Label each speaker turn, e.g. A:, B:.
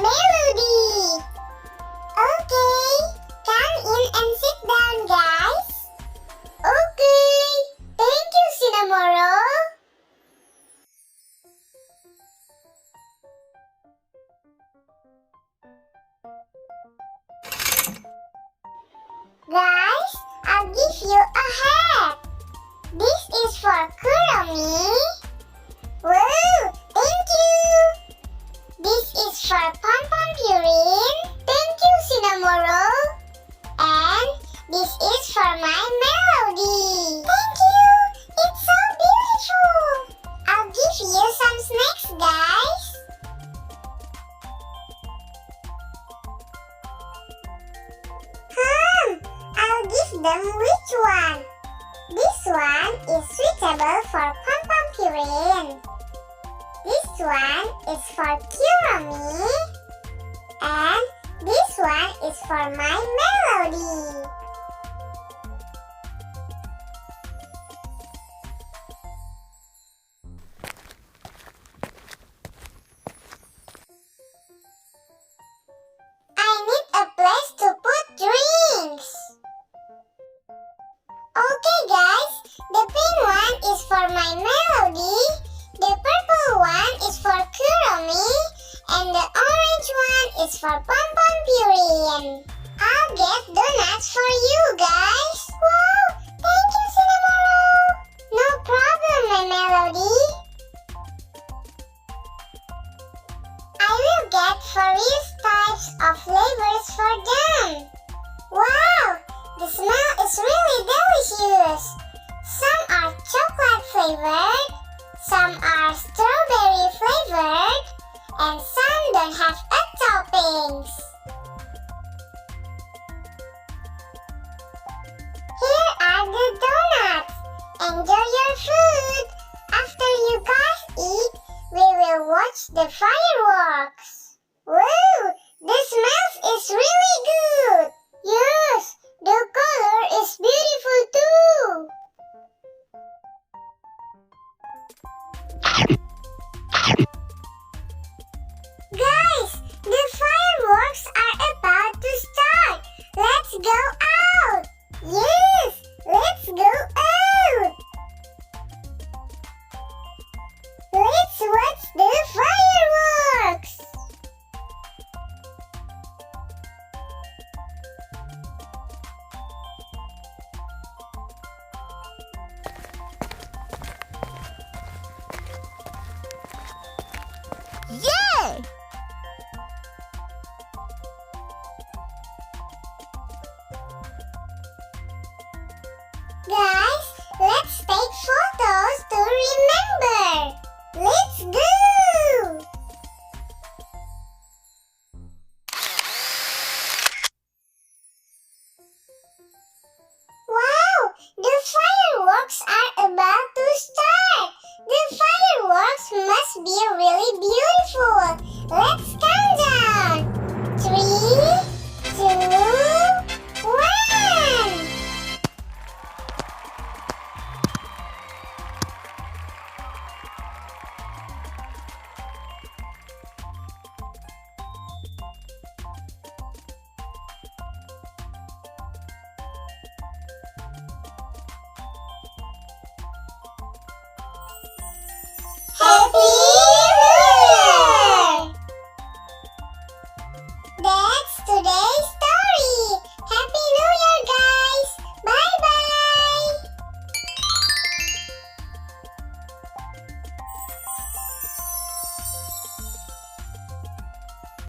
A: melody. Okay, come in and sit down, guys. Okay, thank you, Cinnamoro. Guys, I'll give you a hat. This is for KUROMI. Woo, thank you. This is for pompompurin. Thank you, Cinnamoro. And this is for mymelody. Thank you. It's so beautiful. I'll give you some snacks, guys. I'll give them which one? This one is suitable for pompompurin. This one is for KUROMI. And this one is for mymelody. I need a place to put drinks. Okay guys, the pink one is for mymelody, the purple one is for KUROMI, and the orange one is for pompompurin. I'll get donuts for you guys. Wow, thank you, Cinnamoro. No problem, mymelody. I will get various types of flavors for them. Wow, the smell is really delicious. Some are chocolate flavored, some are strawberry flavored, and some don't have toppings. Here are the donuts. Enjoy your food. After you guys eat, we will watch the fireworks. Woo! The smell is really good. Yes, the color is beautiful too. Guys, the fireworks are about to start. Let's go out. Yes, let's go out. Let's watch the fireworks.
B: Yay!
A: Guys, let's take photos to remember. Let's go! Wow, the fireworks are about to start. The fireworks must be really beautiful. Let's count down. 3, 2, 1. Happy New Year! That's today's